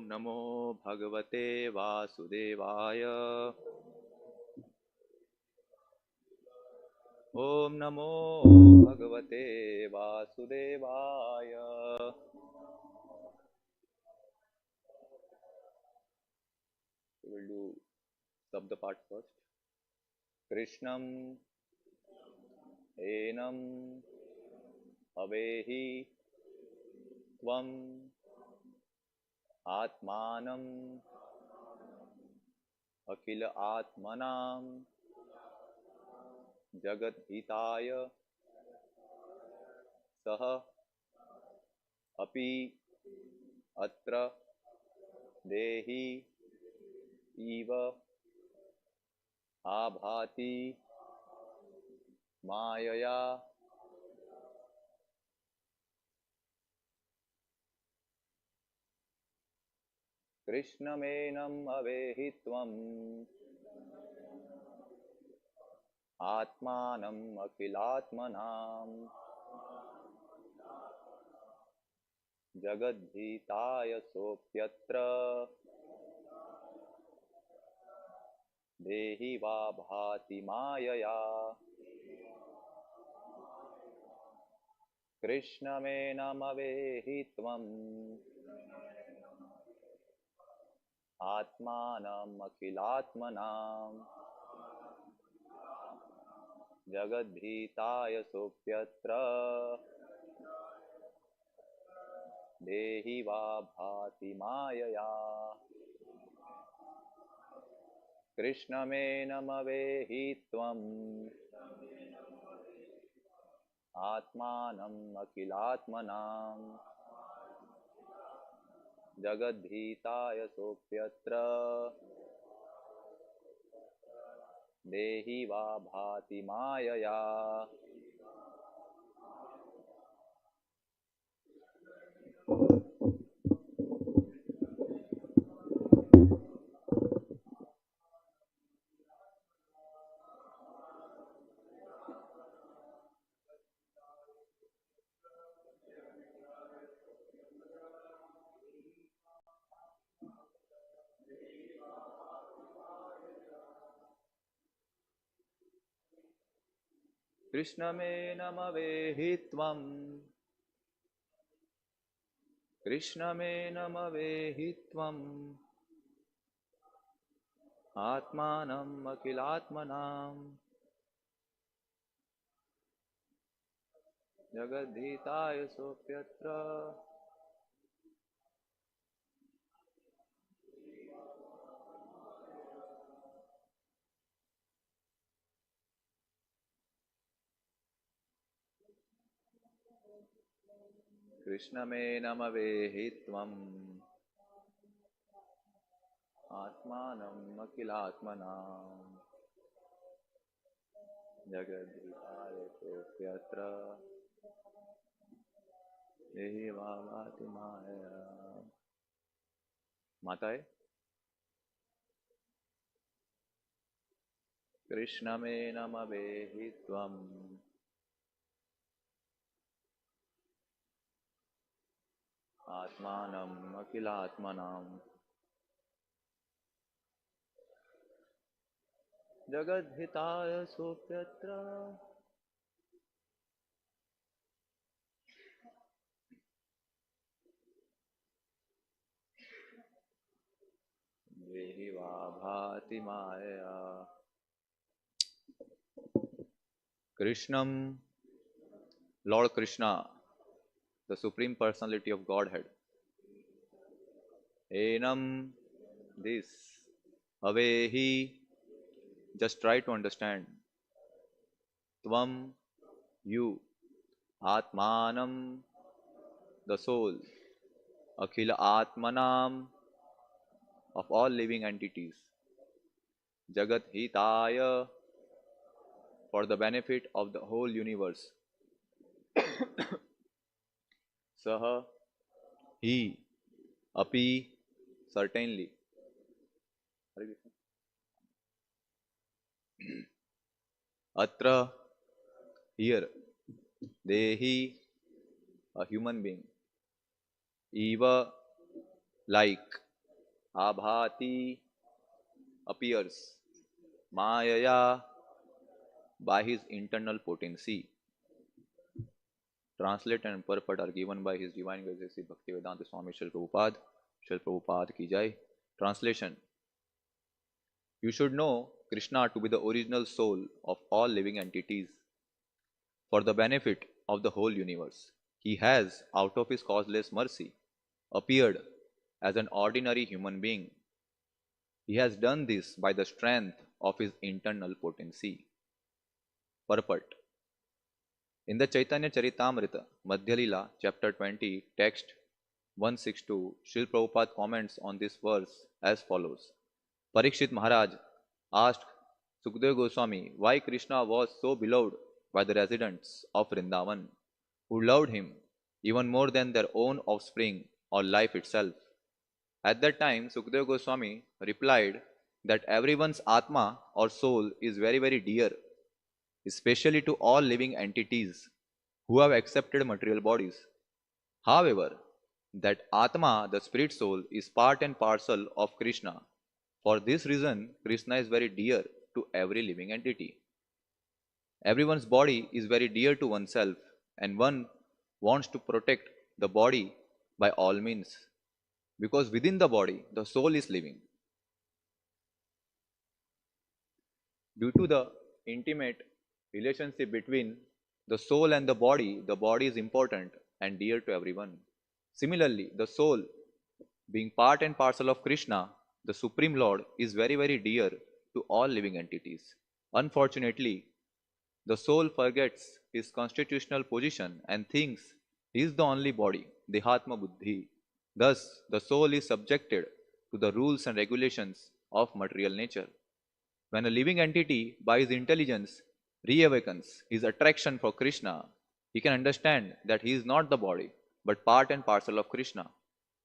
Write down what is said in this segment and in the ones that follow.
नमो भगवते वासुदेवाय। ओम नमो भगवते वासुदेवाय। We will do Sabda part first. Krishnam enam avehi tvam atmanam akila atmanam jagat hitaya sah api atra dehi iva abhati mayaya। कृष्णमेनं अवेहि त्वम् आत्मानं अखिलात्मनां जगद्धिताय सोऽप्यत्र देहि वा भाति मायया। कृष्णमेनं अवेहि त्वम् आत्मानं अखिलात्मनां जगद्धिताय सोऽप्यत्र देहि वा भाति मायया। कृष्णमेनं अवेहि त्वम् आत्मानं अखिलात्मनां जगद्धिताय सोऽप्यत्र देहि वा भाति मायया। कृष्णमेनं अवेहि त्वम् कृष्णमेनं अवेहि त्वम् आत्मानं अखिलात्मनां जगद्धिताय सोऽप्यत्र कृष्णमेनं अवेहि त्वम् आत्मानं अखिलात्मनां जगद्धिताय सोऽप्यत्र देहि वा भाति मायया। माताएं, कृष्णमेनं अवेहि त्वम् आत्मानं अखिलात्मनां जगद्धिताय सोऽप्यत्र देहि वा भाति मायया। Krishnam, Lord Krishna, the Supreme Personality of Godhead. Enam, this. Avehi, just try to understand. Tvam, you. Atmanam, the soul. Akhila Atmanam, of all living entities. Jagat Hitaya, for the benefit of the whole universe. Saha, he. Api, certainly. Atra, here. Dehi, a human being. Eva, like. abhati appears, Mayaya by his internal potency. Translate and purport are given by His Divine Grace Sri Bhaktivedanta Swami Srila Prabhupada. Srila Prabhupada ki jai. Translation: You should know Krishna to be the original soul of all living entities for the benefit of the whole universe. He has, out of his causeless mercy, appeared as an ordinary human being. He has done this by the strength of his internal potency. Purport: In the Chaitanya Charitamrita, Madhya Lila, chapter 20, text 162, Srila Prabhupada comments on this verse as follows. Parikshit Maharaj asked Sukadeva Goswami why Krishna was so beloved by the residents of Vrindavan, who loved him even more than their own offspring or life itself. At that time, Sukadeva Goswami replied that everyone's Atma or soul is very, very dear, especially to all living entities who have accepted material bodies. However, that Atma, the spirit soul, is part and parcel of Krishna. For this reason, Krishna is very dear to every living entity. Everyone's body is very dear to oneself, and one wants to protect the body by all means, because within the body, the soul is living. Due to the intimate relationship between the soul and the body is important and dear to everyone. Similarly, the soul, being part and parcel of Krishna, the Supreme Lord, is very, very dear to all living entities. Unfortunately, the soul forgets his constitutional position and thinks he is the only body, Dehatma Buddhi. Thus, the soul is subjected to the rules and regulations of material nature. When a living entity, by his intelligence, reawakens his attraction for Krishna, he can understand that he is not the body, but part and parcel of Krishna.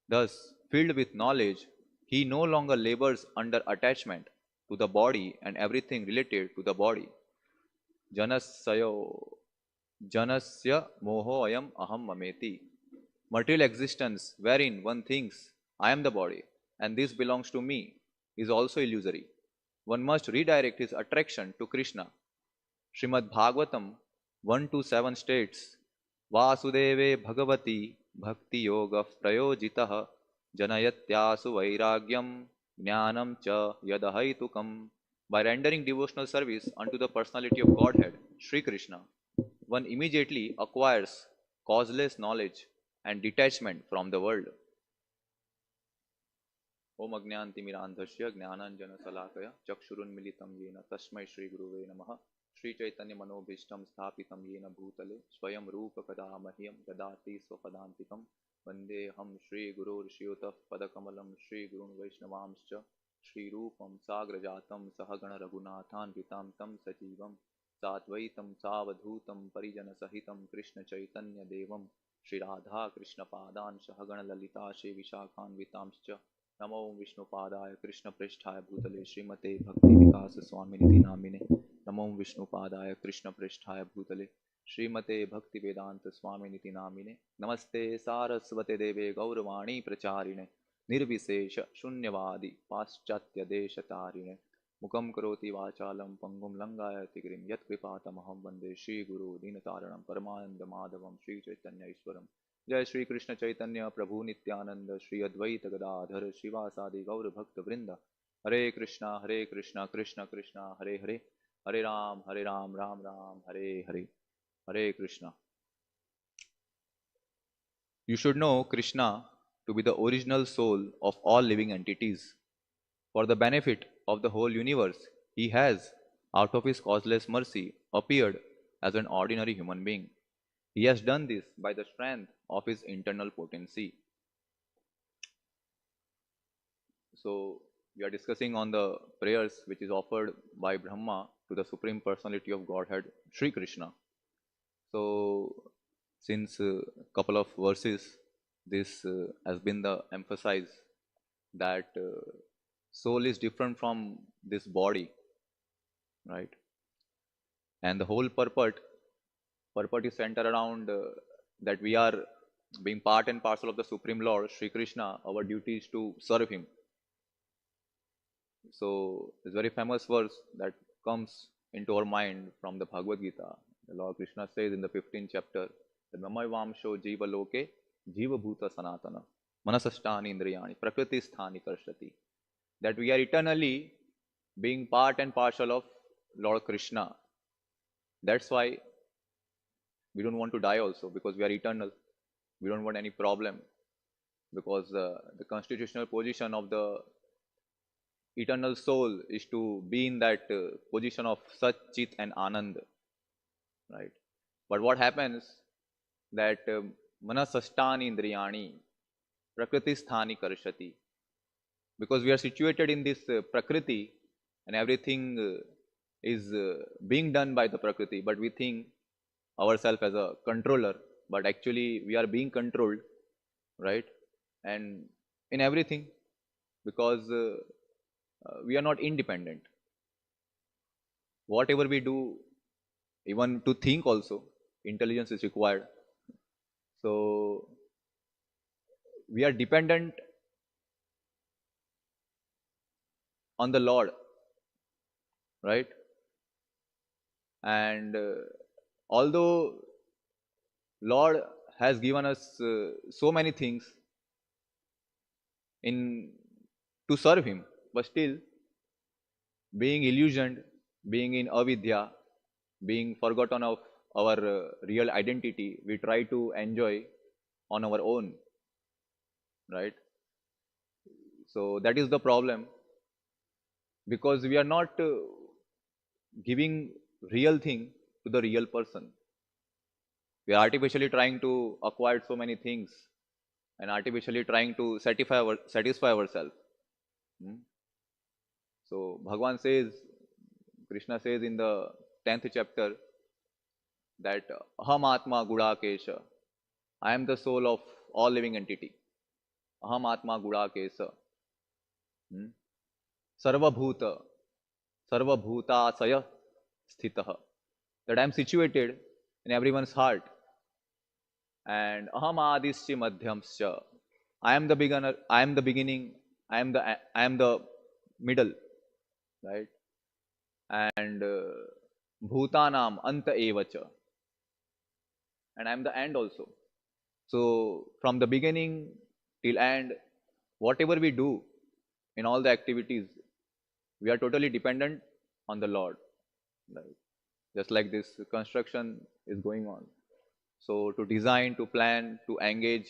Thus, filled with knowledge, he no longer labors under attachment to the body and everything related to the body. Janasya moho ayam aham mameti. Material existence, wherein one thinks, I am the body, and this belongs to me, is also illusory. One must redirect his attraction to Krishna. Srimad Bhagavatam 1.7 states, Vasudeve Bhagavati Bhakti Yoga Prayojitah Janayatyasu Vairagyam Jnanam Cha Yadahaitukam. By rendering devotional service unto the personality of Godhead, Sri Krishna, one immediately acquires causeless knowledge and detachment from the world. Om Agnyantimirandhasya Jnananjana Salakaya Chakshurunmilitam Yena Tasmai Shri Guruve Namaha Shri Chaitanya Manobhishtam Sthapitam Yena Bhutale Swayam Rupa Kadamahyam Dadati Swapadantikam Vandeham Shri Guru Rishiyotaf Padakamalam Shri Gurun Vaishnavamscha Shri Rupam Sagrajatam Sahagana Raghunathan Vitam Tam Sajivam Satvaitam Savadhutam Parijana Sahitam Krishna Chaitanya Devam Shri Radha Krishna Padan Sahagana Lalita Shri Vishakhan Vitamscha Namo Vishnu Padaya Krishna Prishthaya Bhutale Srimate Bhakti Vikas Swami Nidhi Namine Namo Vishnu Padaya Krishna Prishthaya Bhutale Srimate Bhakti Vedanta Swami Nidhi Namine Namaste Saraswate Deve Gauravani Pracharine Nirvisesha Shunyavadi Paschatya Deshatarine Mukam Karoti Vachalam Pangum Langayati Grim Yat Kripatamaham Vande Shri Guru Dinataranam Paramananda Madhavam Shri Chaitanya Ishwaram Jai Shri Krishna Chaitanya Prabhu Nityananda Shri Advaita Gadadhar Shivasadi Gaur Bhakta Vrinda Hare Krishna Krishna Krishna Hare Hare Hare Ram Ram Ram Hare Hare Hare Krishna. You should know Krishna to be the original soul of all living entities. For the benefit of the whole universe, he has, out of his causeless mercy, appeared as an ordinary human being. He has done this by the strength of his internal potency. So, we are discussing on the prayers which is offered by Brahma to the Supreme Personality of Godhead, Sri Krishna. So, since a couple of verses, this has been the emphasis that soul is different from this body, right? And the whole purport is centered around that we are being part and parcel of the Supreme Lord, Sri Krishna. Our duty is to serve Him. So, this very famous verse that comes into our mind from the Bhagavad Gita. The Lord Krishna says in the 15th chapter, Mamai Vamsho Jiva Loke Jiva Bhuta Sanatana Manasasthani Indriyani Prakriti Sthani Karshati. That we are eternally being part and parcel of Lord Krishna. That's why we don't want to die also, because we are eternal. We don't want any problem, because the constitutional position of the eternal soul is to be in that position of Sat, Chit and Anand, right? But what happens that Manasasthani Indriyani Prakriti Sthani Karshati, because we are situated in this Prakriti and everything is being done by the Prakriti, but we think ourselves as a controller, but actually we are being controlled, right? And in everything, because we are not independent. Whatever we do, even to think also, intelligence is required. So we are dependent on the Lord, right? And although Lord has given us so many things in to serve Him, but still being illusioned, being in avidya, being forgotten of our real identity, we try to enjoy on our own, right? So that is the problem, because we are not giving real thing to the real person. We are artificially trying to acquire so many things and artificially trying to satisfy ourselves. Hmm? So Bhagavan says, Krishna says in the 10th chapter that Aham Atma Gudakesha, I am the soul of all living entity. Aham Atma Gudakesha. Sarvabhuta, Sarvabhutasaya Sthitaha. That I am situated in everyone's heart. And Aham Adisya Madhyamsya. I am the beginner, I am the beginning, I am the middle, right? And Bhutanam Anta Evacha. And I am the end also. So from the beginning till end, whatever we do in all the activities, we are totally dependent on the Lord. Right? Just like this construction is going on. So to design, to plan, to engage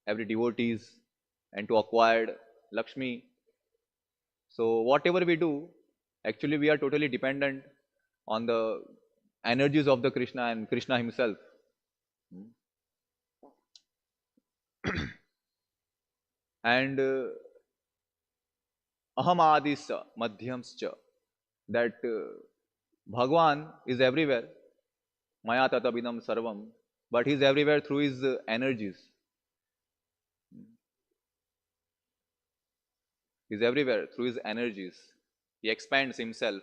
every devotees and to acquire Lakshmi. So whatever we do, actually we are totally dependent on the energies of the Krishna and Krishna himself. And Aham Adisya Madhyamscha, that Bhagwan is everywhere, Maya Tatabidam Sarvam, but he is everywhere through his energies. He is everywhere through his energies. He expands himself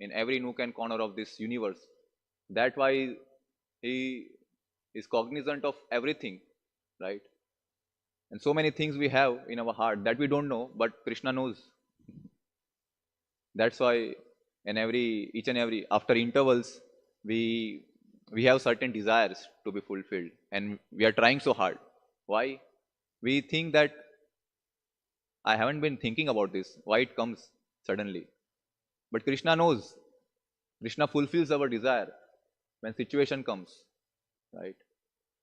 in every nook and corner of this universe. That's why he is cognizant of everything, right? And so many things we have in our heart that we don't know, but Krishna knows. That's why in each and every after intervals, we have certain desires to be fulfilled, and we are trying so hard. Why? We think that I haven't been thinking about this. Why it comes suddenly? But Krishna knows. Krishna fulfills our desire when situation comes, right?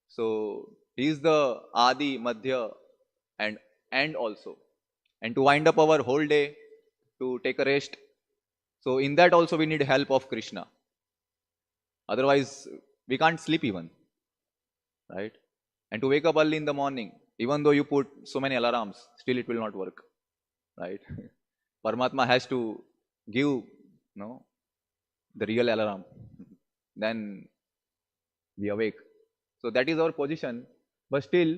So he is the Adi, Madhya, and end also. And to wind up our whole day, to take a rest. So in that also we need help of Krishna. Otherwise, we can't sleep even, right? And to wake up early in the morning, even though you put so many alarms, still it will not work, right? Paramatma has to give, the real alarm. Then we awake. So that is our position. But still,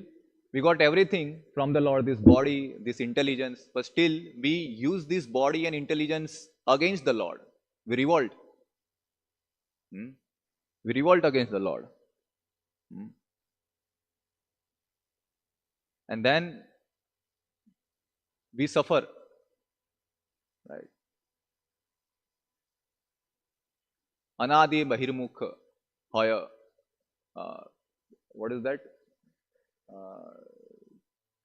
we got everything from the Lord, this body, this intelligence. But still, we use this body and intelligence against the Lord. We revolt. We revolt against the Lord. And then we suffer. right? Anadi bahirmukh hoya. Uh, what is that?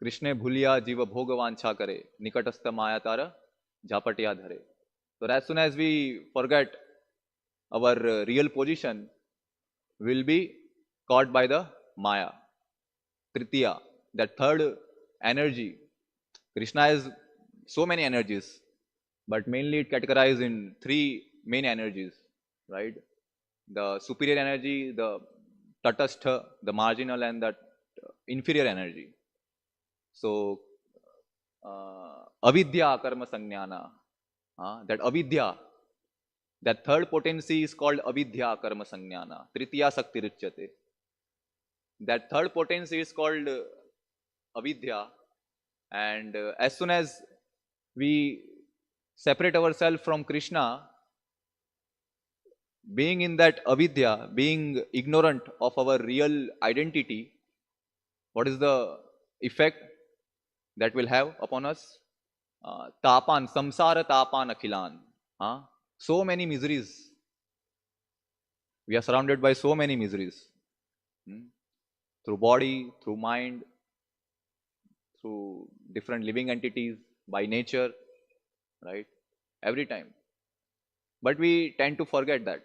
कृष्णे भूलिया जीव भोग वांछा करे निकटस्थ माया तारा झापटिया धरे. So as soon as we forget our real position, will be caught by the maya. Tritiya, that third energy. Krishna has so many energies, but mainly it categorized in three main energies, right? The superior energy, the tatastha, the marginal, and that inferior energy. So avidya karma sanjnana, that avidya, that third potency is called avidya karma sanjnana, tritiya sakti richyate. That third potency is called avidya, and as soon as we separate ourselves from Krishna, being in that avidya, being ignorant of our real identity, what is the effect that will have upon us? Tapan, samsara tapan akhilan. So many miseries. We are surrounded by so many miseries. Through body, through mind, through different living entities, by nature, right? Every time. But we tend to forget that.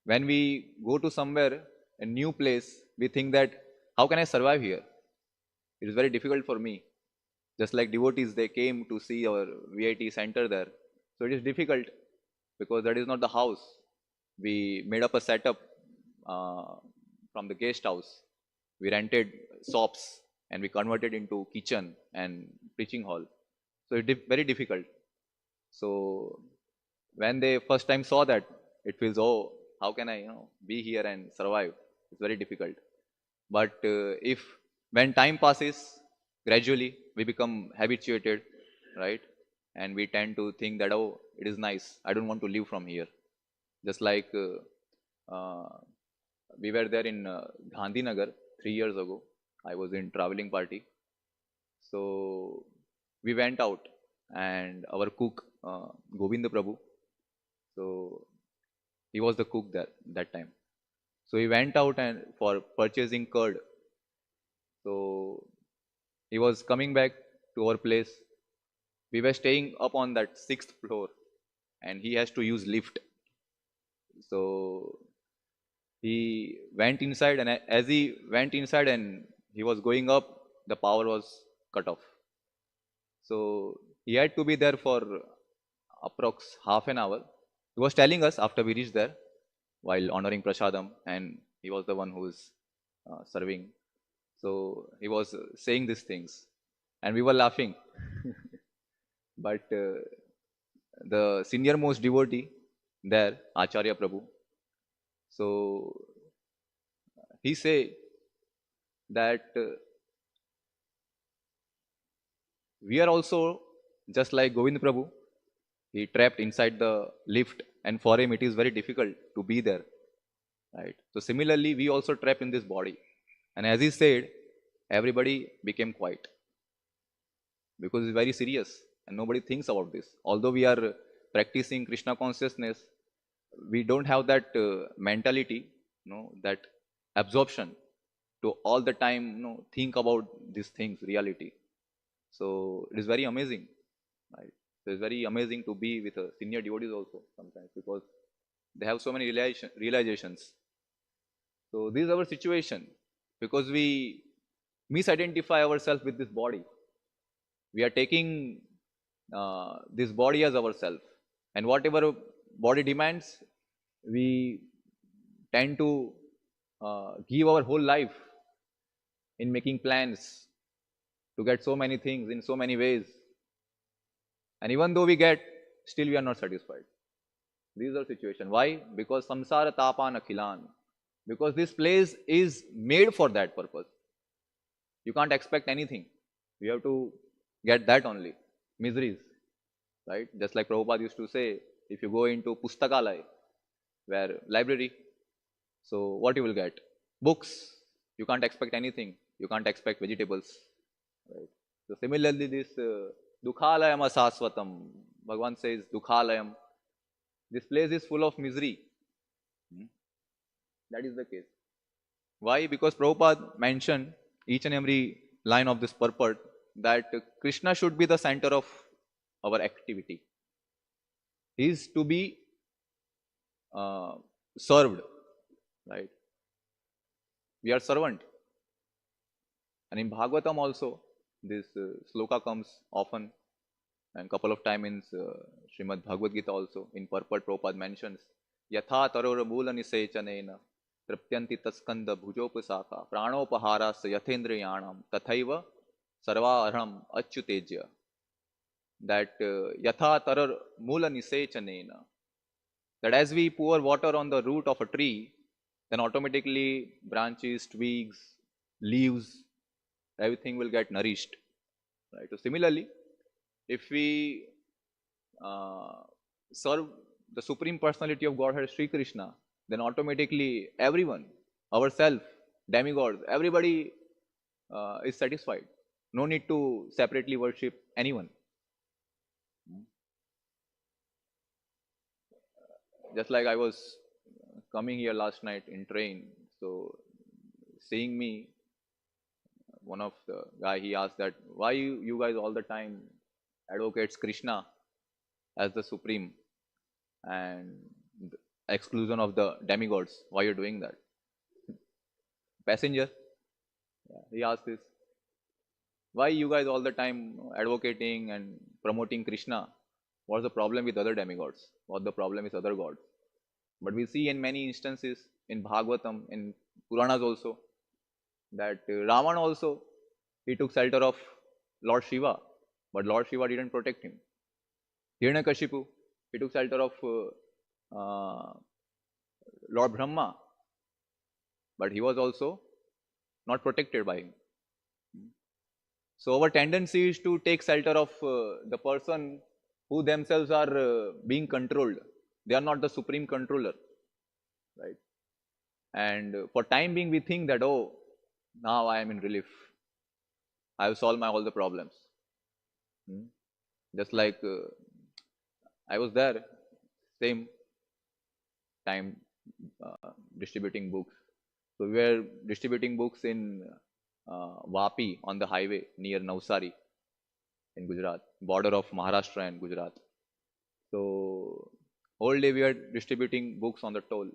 When we go to somewhere, a new place, we think that, how can I survive here? It is very difficult for me. Just like devotees, they came to see our VIT center there. So it is difficult because that is not the house. We made up a setup from the guest house. We rented shops and we converted into kitchen and preaching hall. So it is very difficult. So when they first time saw that, it feels, oh, how can I, be here and survive? It's very difficult. But if when time passes, gradually we become habituated, right? And we tend to think that, oh, it is nice. I don't want to live from here. Just like we were there in Gandhinagar 3 years ago. I was in traveling party. So we went out and our cook, Govinda Prabhu, so he was the cook there that time. So he went out and for purchasing curd. So he was coming back to our place. We were staying up on that sixth floor and he has to use lift. So he went inside, and as he went inside and he was going up, the power was cut off. So he had to be there for approx half an hour. He was telling us after we reached there while honoring prasadam, and he was the one who is serving. So he was saying these things, and we were laughing. But the senior most devotee there, Acharya Prabhu, so he said that we are also just like Govind Prabhu. He trapped inside the lift, and for him it is very difficult to be there. Right? So similarly, we also trapped in this body. And as he said, everybody became quiet because it's very serious and nobody thinks about this. Although we are practicing Krishna consciousness, we don't have that mentality, that absorption to all the time, think about these things, reality. So it is very amazing, right? So it's very amazing to be with senior devotees also sometimes because they have so many realizations. So this is our situation because we misidentify ourselves with this body. We are taking this body as ourself, and whatever body demands, we tend to give our whole life in making plans to get so many things in so many ways. And even though we get, still we are not satisfied. This is our situation. Why? Because samsara tapan akhilan. Because this place is made for that purpose. You can't expect anything. You have to get that only. Miseries. Right? Just like Prabhupada used to say, if you go into Pustakalaya, where library, so what you will get? Books. You can't expect anything. You can't expect vegetables. Right? So similarly, this Dukhalayam Asaswatam, Bhagavan says Dukhalayam, this place is full of misery. That is the case. Why? Because Prabhupada mentioned each and every line of this purport that Krishna should be the center of our activity. He is to be served, right? We are servant. And in Bhagavatam also, this sloka comes often, and couple of times in Srimad Bhagavad Gita also. In purport, Prabhupada mentions, Yatha tarora mula nisechanena triptyanti taskanda bhujopasaka pranopaharas yathendriyanam tathaiva sarvaharam achyutejya. That Yatha tarar mula nisechanena, that as we pour water on the root of a tree, then automatically branches, twigs, leaves, everything will get nourished. Right? So similarly, if we serve the Supreme Personality of Godhead, Sri Krishna, then automatically everyone, ourselves, demigods, everybody is satisfied. No need to separately worship anyone. Just like I was coming here last night in train, so seeing me, one of the guy, he asked that, why you guys all the time advocates Krishna as the supreme and the exclusion of the demigods? Why are you doing that? Passenger, yeah, he asked this. Why you guys all the time advocating and promoting Krishna? What's the problem with other demigods? What the problem is other gods? But we see in many instances in Bhagavatam, in Puranas also, that Ravan also, he took shelter of Lord Shiva, but Lord Shiva didn't protect him. Hiranyakashipu, he took shelter of Lord Brahma, but he was also not protected by him. So our tendency is to take shelter of the person who themselves are being controlled. They are not the supreme controller, right? And for time being, we think that, oh, now I am in relief. I have solved all the problems. Just like I was there, same time distributing books. So we were distributing books in Vapi on the highway near Navsari in Gujarat, border of Maharashtra and Gujarat. So whole day we were distributing books on the toll,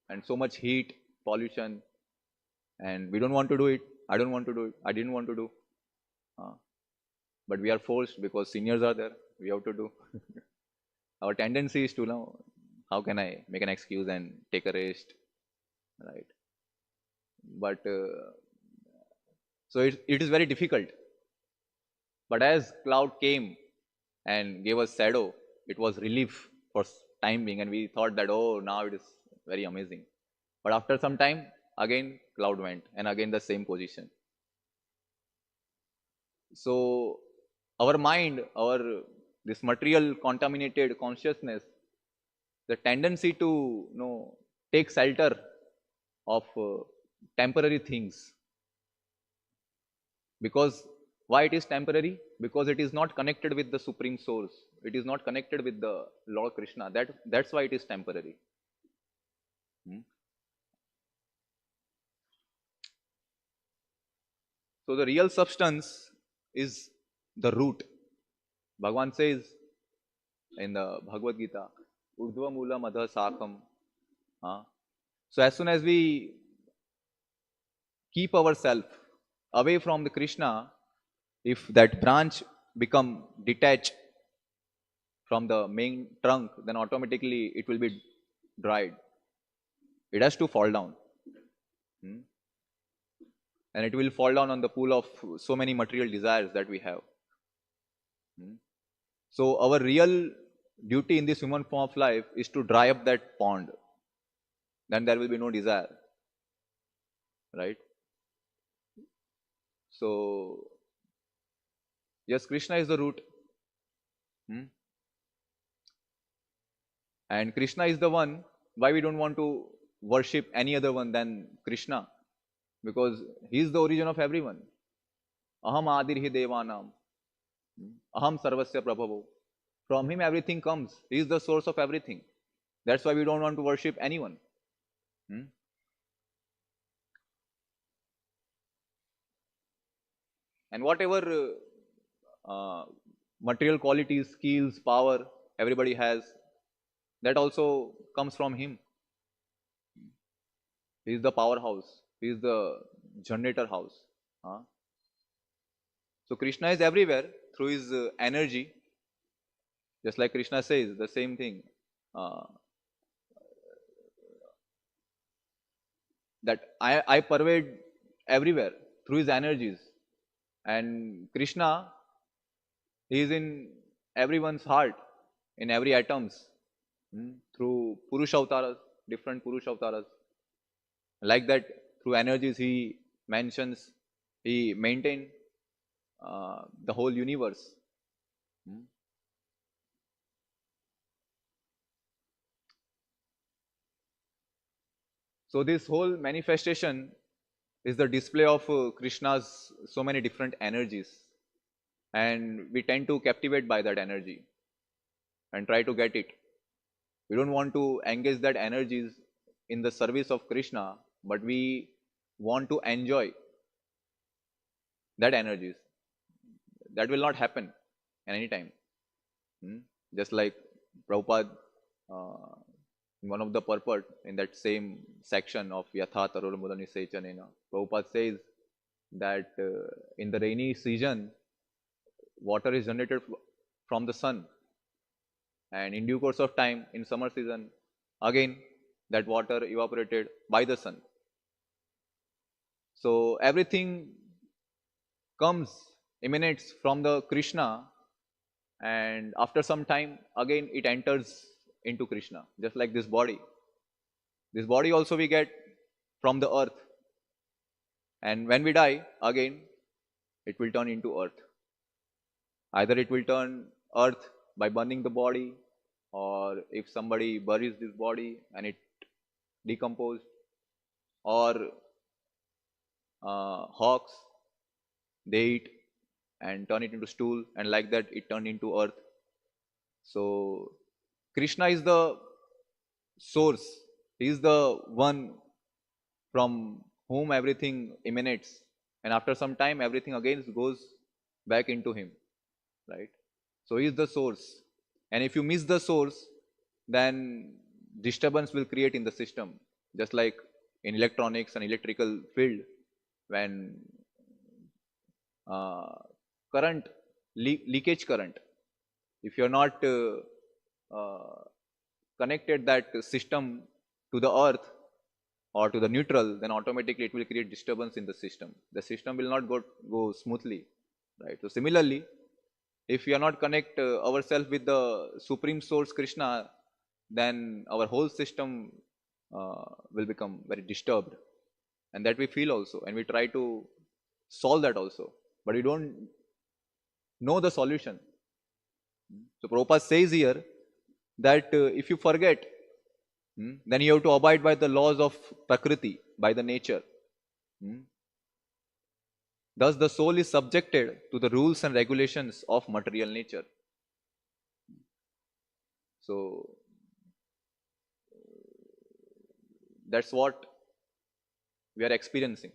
and so much heat, pollution, and we don't want to do it. I don't want to do it. I didn't want to do. But we are forced because seniors are there. We have to do. Our tendency is to know, how can I make an excuse and take a rest, right? But so it is very difficult. But as cloud came and gave us shadow, it was relief for time being, and we thought that, oh, now it is very amazing. But after some time, again cloud went, and again the same position. So our mind, this material contaminated consciousness, the tendency to take shelter of temporary things. Because why it is temporary? Because it is not connected with the supreme source. It is not connected with the Lord Krishna. That's why it is temporary. So the real substance is the root. Bhagavan says in the Bhagavad Gita, Urdhva Mula Madha Sakam. So as soon as we keep ourselves away from the Krishna, if that branch become detached from the main trunk, then automatically it will be dried. It has to fall down. And it will fall down on the pool of so many material desires that we have. So our real duty in this human form of life is to dry up that pond. Then there will be no desire. Right? So, yes, Krishna is the root. And Krishna is the one. Why we don't want to worship any other one than Krishna? Because he is the origin of everyone. Aham adirhi devanam. Aham sarvasya prabhavo. From him everything comes. He is the source of everything. That's why we don't want to worship anyone. Hmm? And whatever material qualities, skills, power everybody has, that also comes from him. He is the powerhouse. He is the generator house. Huh? So Krishna is everywhere through his energy. Just like Krishna says, the same thing. Uh, that I pervade everywhere through his energies. And Krishna is in everyone's heart, in every atoms, through Purusha avatars, different Purusha avatars. Like that, through energies he mentions, he maintained the whole universe. Hmm. So this whole manifestation is the display of Krishna's so many different energies, and we tend to captivate by that energy and try to get it. We don't want to engage that energies in the service of Krishna, but we want to enjoy that energies. That will not happen at any time. Hmm? Just like Prabhupada, uh, in one of the purport in that same section of Yatha Tarur Mudani Sechanena, Prabhupada says that in the rainy season, water is generated from the sun, and in due course of time, in summer season, again that water evaporated by the sun. So everything comes, emanates from the Krishna, and after some time, again it enters into Krishna, just like this body. This body also we get from the earth, and when we die, again it will turn into earth. Either it will turn earth by burning the body, or if somebody buries this body and it decomposed, or hawks, they eat and turn it into stool, and like that it turned into earth. So Krishna is the source. He is the one from whom everything emanates, and after some time everything again goes back into him, right? So he is the source, and if you miss the source, then disturbance will create in the system, just like in electronics and electrical field. When uh, current leakage current, if you're not uh, connected that system to the earth or to the neutral, then automatically it will create disturbance in the system. The system will not go smoothly, right? So similarly, if we are not connect ourselves with the supreme source Krishna, then our whole system will become very disturbed, and that we feel also, and we try to solve that also, but we don't know the solution. So Prabhupada says here that if you forget, then you have to abide by the laws of Prakriti, by the nature. Hmm. Thus, the soul is subjected to the rules and regulations of material nature. So, that's what we are experiencing.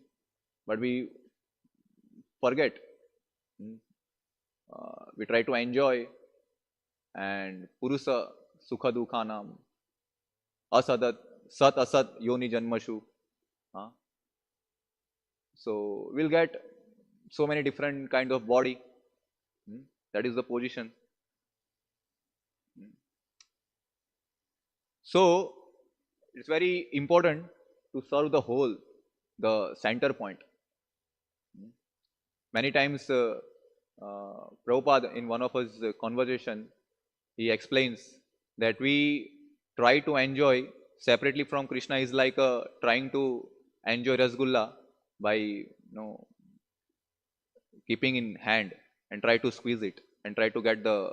But we forget. Hmm. We try to enjoy, and Purusa Sukha Dukhanam, Asadat, Sat Asat Yoni Janmashu. Huh? So, we'll get so many different kind of body. Hmm. That is the position. So it's very important to serve the whole, the center point. Many times, Prabhupada, in one of his conversation, he explains that we try to enjoy separately from Krishna is like trying to enjoy rasgulla by keeping in hand and try to squeeze it and try to get the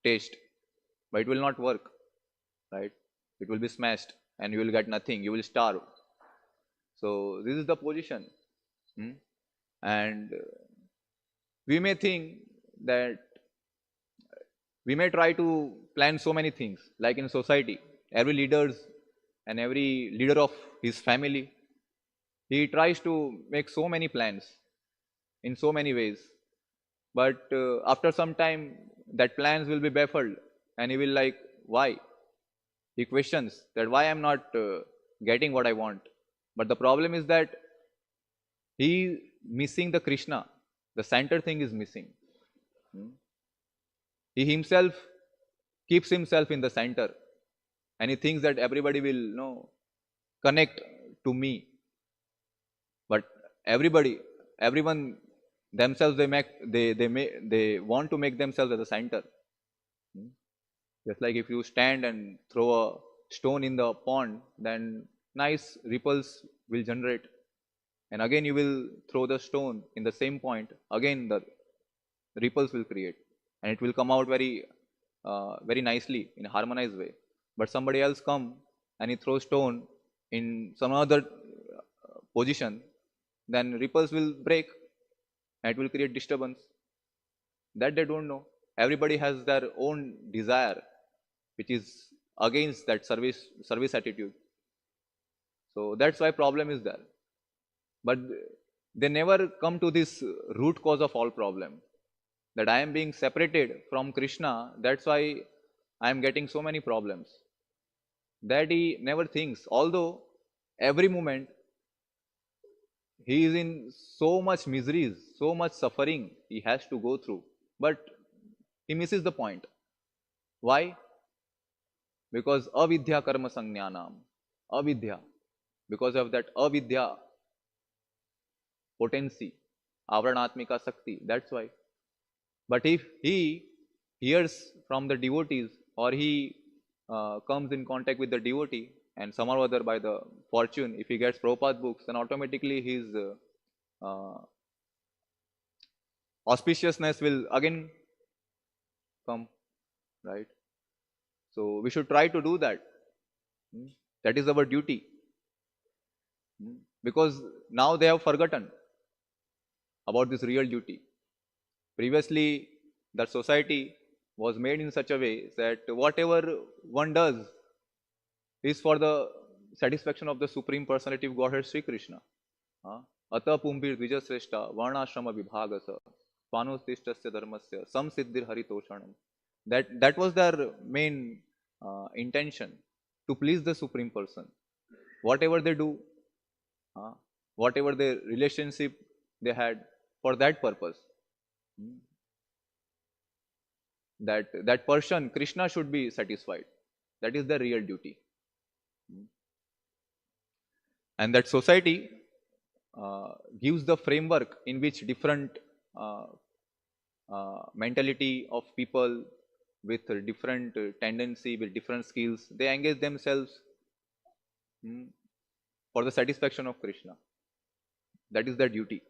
taste, but it will not work, right? It will be smashed and you will get nothing. You will starve. So this is the position. Hmm? And We may think that we may try to plan so many things, like in society, every leaders and every leader of his family, he tries to make so many plans in so many ways. But after some time, that plans will be baffled, and he will like, why? He questions that why I'm not getting what I want. But the problem is that he missing the Krishna. The center thing is missing. Hmm. He himself keeps himself in the center, and he thinks that everybody will connect to me. But everyone themselves, they want to make themselves as the center. Hmm. Just like if you stand and throw a stone in the pond, then nice ripples will generate. And again you will throw the stone in the same point, again the ripples will create. And it will come out very nicely in a harmonized way. But somebody else come and he throws stone in some other position, then ripples will break and it will create disturbance. That they don't know. Everybody has their own desire, which is against that service attitude. So that's why problem is there. But they never come to this root cause of all problem, that I am being separated from Krishna. That's why I am getting so many problems. That he never thinks. Although every moment he is in so much miseries, so much suffering he has to go through, but he misses the point. Why? Because avidya karma sangnyanam. Avidya. Because of that avidya potency, avranatmika sakti. That's why. But if he hears from the devotees, or he comes in contact with the devotee, and somehow or other by the fortune, if he gets Prabhupada books, then automatically his auspiciousness will again come, right? So we should try to do that. Hmm. That is our duty. Hmm. Because now they have forgotten about this real duty. Previously, the society was made in such a way that whatever one does is for the satisfaction of the Supreme Personality of Godhead, Sri Krishna. Ata pumbir dvijasreshta varnashrama vibhagasa swanostishtasya dharmasya samsiddhir haritoshanam. That was their main intention, to please the Supreme Person. Whatever they do, whatever their relationship they had, for that purpose. Hmm. That person, Krishna, should be satisfied. That is the real duty. Hmm. And that society gives the framework in which different uh, mentality of people with a different tendency, with different skills, they engage themselves for the satisfaction of Krishna. That is their duty.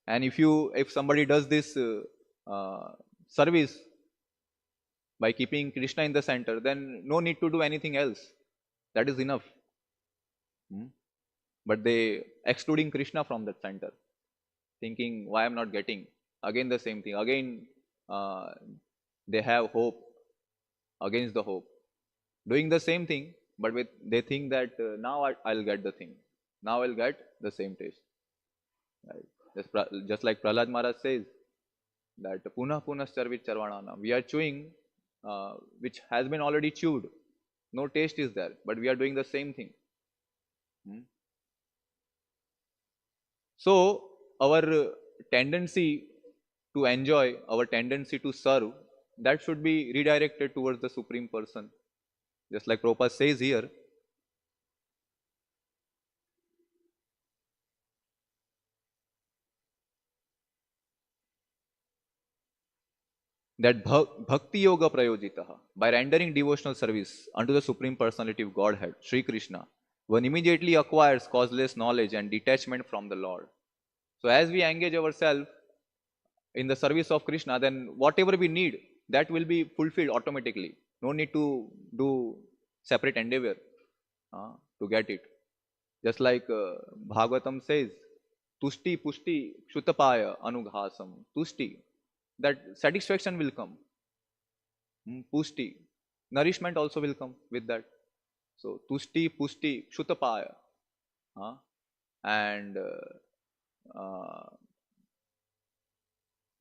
And if somebody does this service by keeping Krishna in the center, then no need to do anything else. That is enough. But they excluding Krishna from that center, thinking, why I'm not getting? Again the same thing. Again they have hope against the hope. Doing the same thing, but they think that now I'll get the thing. Now I'll get the same taste. Right? Just like Prahlad Maharaj says, that punah punah charvit charvanana. We are chewing which has been already chewed. No taste is there, but we are doing the same thing. So our tendency to enjoy, our tendency to serve, that should be redirected towards the Supreme Person. Just like Prabhupada says here, that bhakti yoga prayojitaha, by rendering devotional service unto the Supreme Personality of Godhead, Sri Krishna, one immediately acquires causeless knowledge and detachment from the Lord. So as we engage ourselves in the service of Krishna, then whatever we need, that will be fulfilled automatically. No need to do separate endeavor to get it. Just like Bhagavatam says, tushti pushti kshutapaya anughasam. Tushti, that satisfaction will come. Pushti, nourishment also will come with that. So tushti pushti kshutapaya, and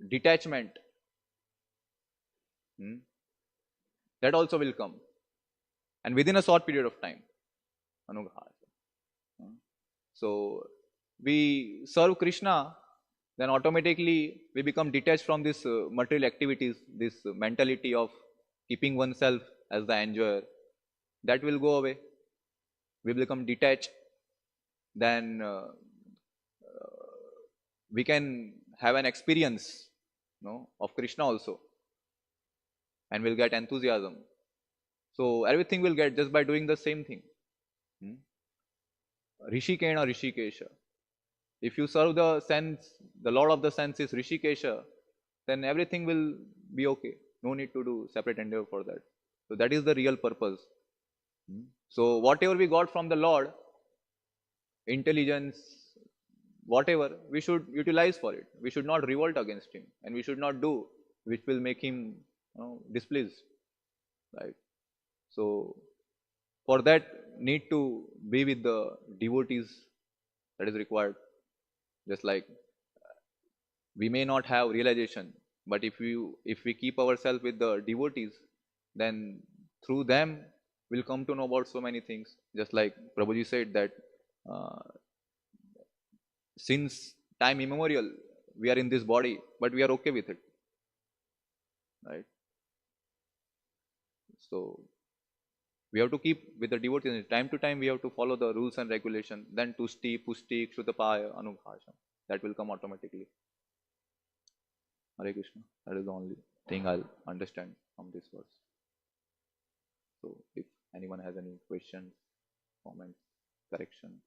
detachment, that also will come, and within a short period of time. Anughasa. So we serve Krishna, then automatically we become detached from this material activities, this mentality of keeping oneself as the enjoyer. That will go away. We become detached. Then we can have an experience, of Krishna also, and we'll get enthusiasm. So everything will get just by doing the same thing. Rishikena Rishikesha. If you serve the sense, the Lord of the sense is Rishikesha, then everything will be okay. No need to do separate endeavor for that. So that is the real purpose. So whatever we got from the Lord, intelligence, whatever, we should utilize for it. We should not revolt against him, and we should not do which will make him displeased. Right? So for that, need to be with the devotees, that is required. Just like we may not have realization, but if we keep ourselves with the devotees, then through them we'll come to know about so many things. Just like Prabhuji said that since time immemorial we are in this body, but we are okay with it, right? So we have to keep with the devotees. Time to time we have to follow the rules and regulation. Then tushti, pushti, kshutapaya, anughasam. That will come automatically. Hare Krishna. That is the only thing I'll understand from this verse. So if anyone has any questions, comments, correction.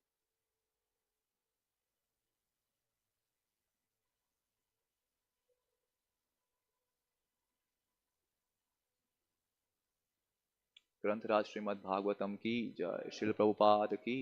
ग्रंथराज Shrimad Bhagavatam की जय, श्रील प्रभुपाद की